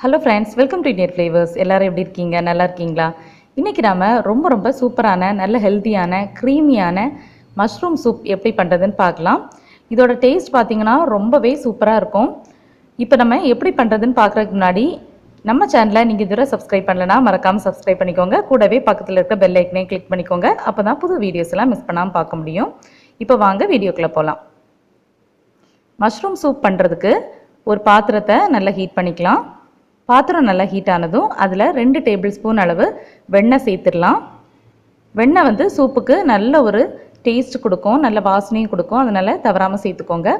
Hello friends, welcome to Indian flavours. எல்லோரும் எப்படி இருக்கீங்க? நல்லா இருக்கீங்களா? இன்றைக்கி நாம் ரொம்ப சூப்பரான நல்ல ஹெல்த்தியான க்ரீமியான மஷ்ரூம் சூப் எப்படி பண்ணுறதுன்னு பார்க்கலாம். இதோட டேஸ்ட் பார்த்திங்கன்னா ரொம்பவே சூப்பராக இருக்கும். இப்போ நம்ம எப்படி பண்ணுறதுன்னு பார்க்குறதுக்கு முன்னாடி நம்ம சேனலை நீங்கள் இதுவரை சப்ஸ்கிரைப் பண்ணலைன்னா மறக்காமல் சப்ஸ்கிரைப் பண்ணிக்கோங்க. கூடவே பக்கத்தில் இருக்க பெல் ஐக்கனையும் கிளிக் பண்ணிக்கோங்க. அப்போ தான் புது வீடியோஸ் எல்லாம் மிஸ் பண்ணாமல் பார்க்க முடியும். இப்போ வாங்க வீடியோக்குள்ளே போகலாம். மஷ்ரூம் சூப் பண்ணுறதுக்கு ஒரு பாத்திரத்தை நல்லா ஹீட் பண்ணிக்கலாம். பாத்திரம் நல்லா ஹீட் ஆனதும் அதில் 2 டேபிள் ஸ்பூன் அளவு வெண்ணெய் சேர்த்துடலாம். வெண்ணெய் சூப்புக்கு நல்ல ஒரு டேஸ்ட் கொடுக்கும், நல்ல வாசனையும் கொடுக்கும். அதனால் தவறாமல் சேர்த்துக்கோங்க.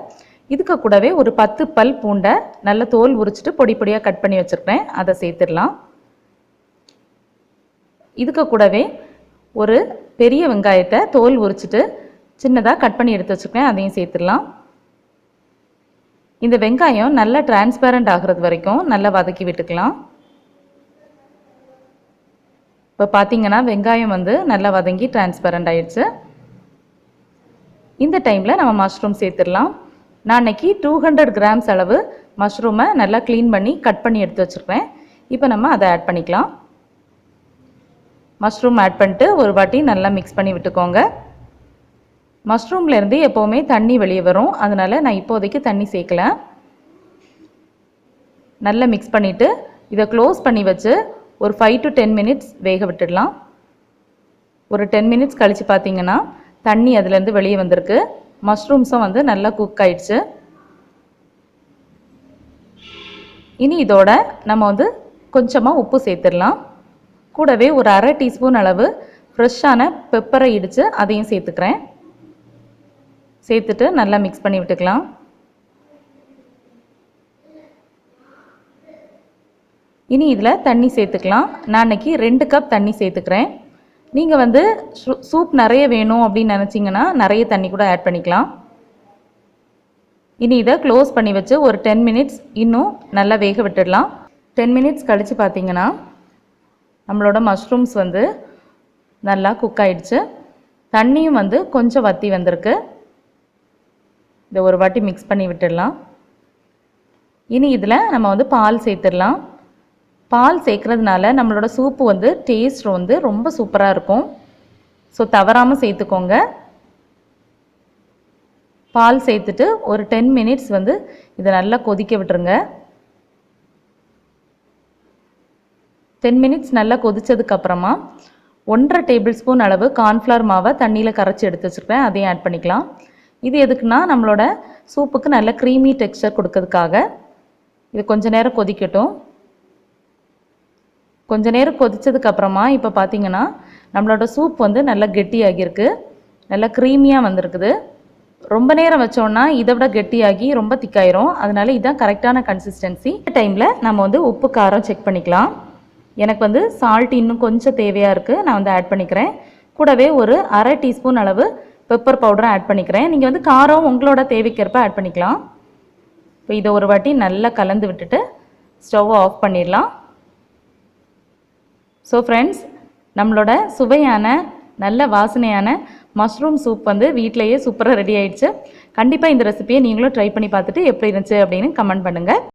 இதுக்கு கூடவே ஒரு 10 பல் பூண்டை நல்ல தோல் உரிச்சிட்டு பொடி பொடியாக கட் பண்ணி வச்சுருக்கேன், அதை சேர்த்துடலாம். இதுக்கு கூடவே ஒரு பெரிய வெங்காயத்தை தோல் உரிச்சிட்டு சின்னதாக கட் பண்ணி எடுத்து வச்சுருக்கேன், அதையும் சேர்த்துடலாம். இந்த வெங்காயம் நல்லா டிரான்ஸ்பேரண்ட் ஆகிறது வரைக்கும் நல்லா வதக்கி விட்டுக்கலாம். இப்போ பார்த்தீங்கன்னா வெங்காயம் நல்லா வதங்கி டிரான்ஸ்பேரண்ட் ஆயிடுச்சு. இந்த டைமில் நம்ம மஷ்ரூம் சேர்த்துடலாம். நான் அன்றைக்கி 200 கிராம்ஸ் அளவு மஷ்ரூமை நல்லா க்ளீன் பண்ணி கட் பண்ணி எடுத்து வச்சுருக்கேன். இப்போ நம்ம அதை ஆட் பண்ணிக்கலாம். மஷ்ரூம் ஆட் பண்ணிட்டு ஒரு வாட்டி நல்லா மிக்ஸ் பண்ணி விட்டுக்கோங்க. மஷ்ரூம்லேருந்து எப்போவுமே தண்ணி வெளியே வரும், அதனால் நான் இப்போதைக்கு தண்ணி சேர்க்கல. நல்லா மிக்ஸ் பண்ணிவிட்டு இதை க்ளோஸ் பண்ணி வச்சு ஒரு 5 to 10 மினிட்ஸ் வேக விட்டுடலாம். ஒரு 10 மினிட்ஸ் கழித்து பார்த்தீங்கன்னா தண்ணி அதுலேருந்து வெளியே வந்திருக்கு. மஷ்ரூம்ஸும் நல்லா குக் ஆயிடுச்சு. இனி இதோட நம்ம கொஞ்சமாக உப்பு சேர்த்துடலாம். கூடவே ஒரு அரை டீஸ்பூன் அளவு ஃப்ரெஷ்ஷான பெப்பரை இடித்து அதையும் சேர்த்துக்கிறேன். சேர்த்துட்டு நல்லா மிக்ஸ் பண்ணி விட்டுக்கலாம். இனி இதில் தண்ணி சேர்த்துக்கலாம். நான் அன்றைக்கி 2 கப் தண்ணி சேர்த்துக்கிறேன். நீங்கள் சூப் நிறைய வேணும் அப்படின்னு நினச்சிங்கன்னா நிறைய தண்ணி கூட ஆட் பண்ணிக்கலாம். இனி இதை க்ளோஸ் பண்ணி வச்சு ஒரு 10 மினிட்ஸ் இன்னும் நல்லா வேக விட்டுடலாம். 10 மினிட்ஸ் கழித்து பார்த்தீங்கன்னா நம்மளோட மஷ்ரூம்ஸ் நல்லா குக் ஆயிடுச்சு. தண்ணியும் கொஞ்சம் வற்றி வந்திருக்கு. இதை ஒரு வாட்டி மிக்ஸ் பண்ணி விட்டுடலாம். இனி இதில் நம்ம பால் சேர்த்துடலாம். பால் சேர்க்குறதுனால நம்மளோட சூப்பு டேஸ்ட் ரொம்ப சூப்பராக இருக்கும். ஸோ தவறாமல் சேர்த்துக்கோங்க. பால் சேர்த்துட்டு ஒரு 10 மினிட்ஸ் இதை நல்லா கொதிக்க விட்டுருங்க. 10 மினிட்ஸ் நல்லா கொதித்ததுக்கப்புறமா 1.5 டேபிள் ஸ்பூன் அளவு கார்ன்ஃப்ளவர் மாவை தண்ணியில் கரைச்சி எடுத்து வச்சுருக்கேன், அதையும் ஆட் பண்ணிக்கலாம். இது எதுக்குன்னா நம்மளோட சூப்புக்கு நல்ல க்ரீமி டெக்ஸ்சர் கொடுக்கறதுக்காக. இது கொஞ்ச நேரம் கொதிக்கட்டும். கொஞ்ச நேரம் கொதித்ததுக்கப்புறமா இப்போ பார்த்தீங்கன்னா நம்மளோட சூப் நல்லா கெட்டியாகிருக்கு, நல்லா க்ரீமியாக வந்திருக்குது. ரொம்ப நேரம் வச்சோன்னா இதை விட கெட்டியாகி ரொம்ப திக்காயிரும். அதனால இதுதான் கரெக்டான கன்சிஸ்டன்சி. இந்த டைமில் நம்ம உப்பு காரம் செக் பண்ணிக்கலாம். எனக்கு சால்ட் இன்னும் கொஞ்சம் தேவையாக இருக்குது, நான் ஆட் பண்ணிக்கிறேன். கூடவே ஒரு அரை டீஸ்பூன் அளவு பெப்பர் பவுடரை ஆட் பண்ணிக்கிறேன். நீங்கள் காரம் உங்களோட தேவைக்கேற்ப ஆட் பண்ணிக்கலாம். இப்போ இதை ஒரு வாட்டி நல்லா கலந்து விட்டுட்டு ஸ்டவ்வை ஆஃப் பண்ணிடலாம். ஸோ ஃப்ரெண்ட்ஸ், நம்மளோட சுவையான நல்ல வாசனையான மஷ்ரூம் சூப் வீட்டிலையே சூப்பராக ரெடி ஆயிடுச்சு. கண்டிப்பாக இந்த ரெசிபியை நீங்களும் ட்ரை பண்ணி பார்த்துட்டு எப்படி இருந்துச்சு அப்படின்னு கமெண்ட் பண்ணுங்கள்.